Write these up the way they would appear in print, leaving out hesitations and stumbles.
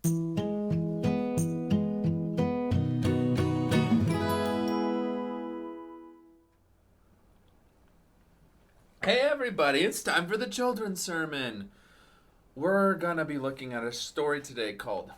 Hey everybody, it's time for the children's sermon. We're gonna be looking at a story today called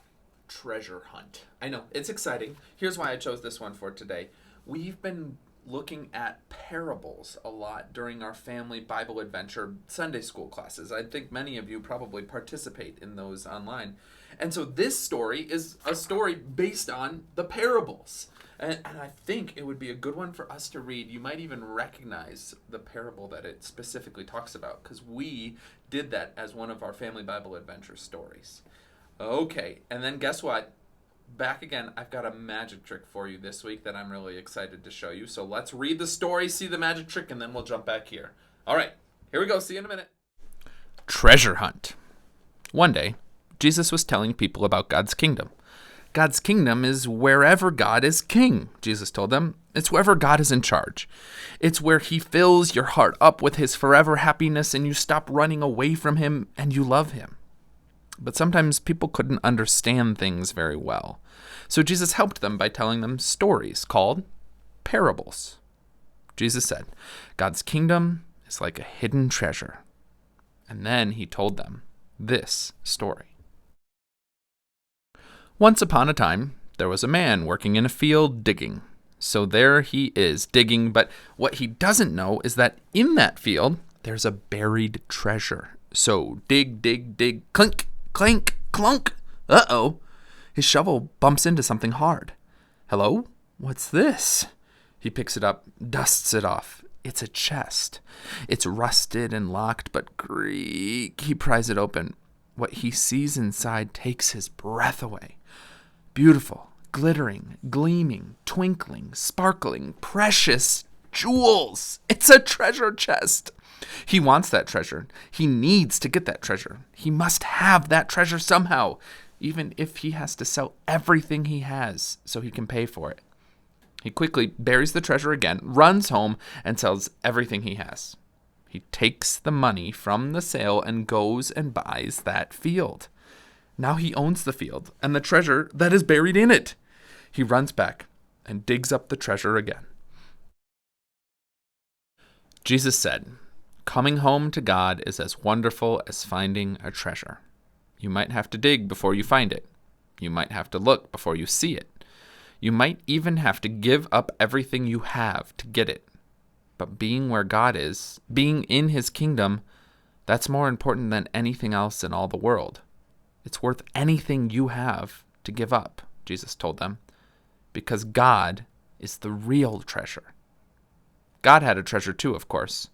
Treasure Hunt. I know, it's exciting. Here's why I chose this one for today. We've been looking at parables a lot during our family Bible adventure Sunday school classes. I think many of you probably participate in those online. And so this story is a story based on the parables. And I think it would be a good one for us to read. You might even recognize the parable that it specifically talks about, because we did that as one of our family Bible adventure stories. Okay, and then guess what? Back again, I've got a magic trick for you this week that I'm really excited to show you. So let's read the story, see the magic trick, and then we'll jump back here. All right, here we go. See you in a minute. Treasure Hunt. One day, Jesus was telling people about God's kingdom. God's kingdom is wherever God is king, Jesus told them. It's wherever God is in charge. It's where he fills your heart up with his forever happiness and you stop running away from him and you love him. But sometimes people couldn't understand things very well. So Jesus helped them by telling them stories called parables. Jesus said, God's kingdom is like a hidden treasure. And then he told them this story. Once upon a time, there was a man working in a field digging. So there he is digging, but what he doesn't know is that in that field, there's a buried treasure. So dig, dig, dig, clink, clank, clunk. Uh-oh. His shovel bumps into something hard. Hello? What's this? He picks it up, dusts it off. It's a chest. It's rusted and locked, but creak. He pries it open. What he sees inside takes his breath away. Beautiful, glittering, gleaming, twinkling, sparkling, precious jewels. It's a treasure chest. He wants that treasure. He needs to get that treasure. He must have that treasure somehow, even if he has to sell everything he has so he can pay for it. He quickly buries the treasure again, runs home, and sells everything he has. He takes the money from the sale and goes and buys that field. Now he owns the field and the treasure that is buried in it. He runs back and digs up the treasure again. Jesus said, coming home to God is as wonderful as finding a treasure. You might have to dig before you find it. You might have to look before you see it. You might even have to give up everything you have to get it. But being where God is, being in his kingdom, that's more important than anything else in all the world. It's worth anything you have to give up, Jesus told them, because God is the real treasure. God had a treasure too, of course,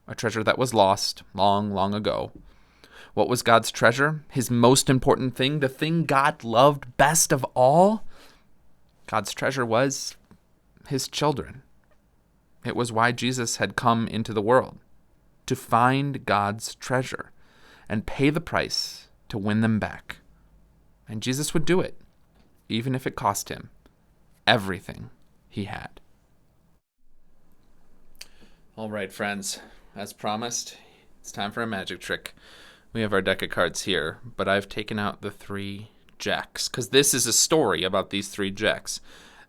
a treasure that was lost long, long ago. What was God's treasure? His most important thing, the thing God loved best of all? God's treasure was his children. It was why Jesus had come into the world, to find God's treasure and pay the price to win them back. And Jesus would do it, even if it cost him everything he had. All right, friends, as promised, it's time for a magic trick. We have our deck of cards here, but I've taken out the 3 jacks, because this is a story about these 3 jacks.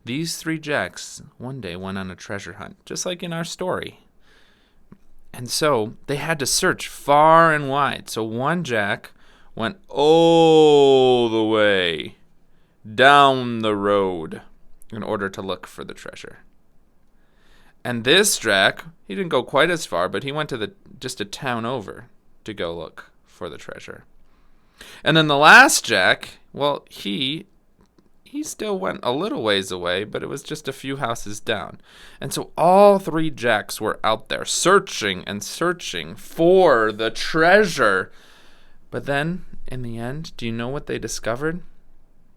These 3 jacks one day went on a treasure hunt, just like in our story. And so they had to search far and wide. So one jack went all the way down the road in order to look for the treasure. And this jack, he didn't go quite as far, but he went to just a town over to go look for the treasure. And then the last jack, well, he still went a little ways away, but it was just a few houses down. And so all 3 jacks were out there searching and searching for the treasure. But then, in the end, do you know what they discovered?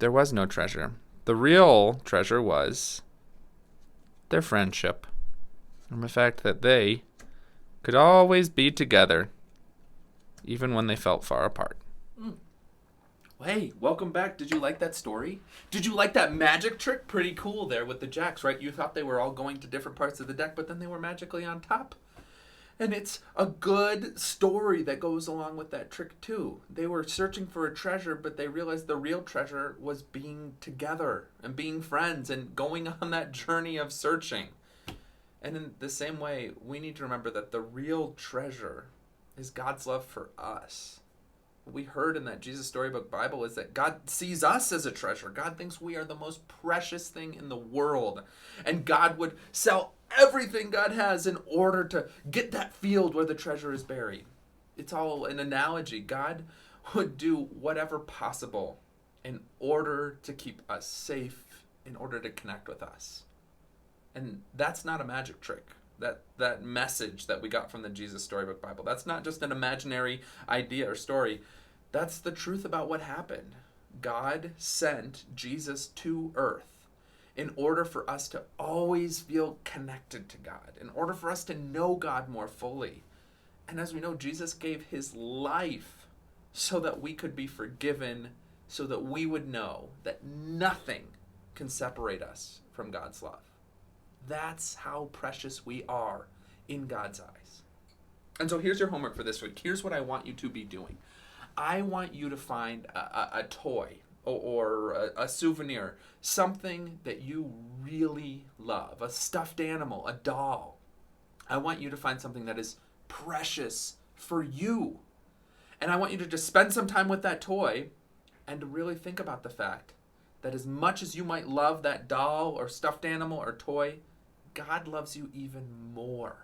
There was no treasure. The real treasure was their friendship, and the fact that they could always be together, even when they felt far apart. Hey, welcome back. Did you like that story? Did you like that magic trick? Pretty cool there with the jacks, right? You thought they were all going to different parts of the deck, but then they were magically on top. And it's a good story that goes along with that trick too. They were searching for a treasure, but they realized the real treasure was being together and being friends and going on that journey of searching. And in the same way, we need to remember that the real treasure is God's love for us. What we heard in that Jesus Storybook Bible is that God sees us as a treasure. God thinks we are the most precious thing in the world. And God would sell everything God has in order to get that field where the treasure is buried. It's all an analogy. God would do whatever possible in order to keep us safe, in order to connect with us. And that's not a magic trick. That message that we got from the Jesus Storybook Bible, that's not just an imaginary idea or story. That's the truth about what happened. God sent Jesus to earth in order for us to always feel connected to God, in order for us to know God more fully. And as we know, Jesus gave his life so that we could be forgiven, so that we would know that nothing can separate us from God's love. That's how precious we are in God's eyes. And so here's your homework for this week. Here's what I want you to be doing. I want you to find a toy or a souvenir, something that you really love, a stuffed animal, a doll. I want you to find something that is precious for you. And I want you to just spend some time with that toy and to really think about the fact that as much as you might love that doll or stuffed animal or toy, God loves you even more.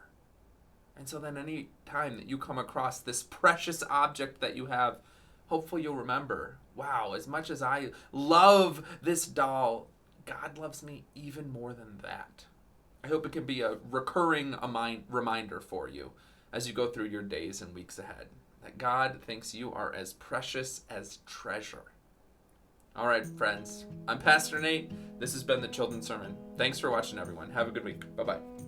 And so then any time that you come across this precious object that you have, hopefully you'll remember, wow, as much as I love this doll, God loves me even more than that. I hope it can be a recurring reminder for you as you go through your days and weeks ahead, that God thinks you are as precious as treasure. All right, friends, I'm Pastor Nate. This has been the Children's Sermon. Thanks for watching, everyone. Have a good week. Bye-bye.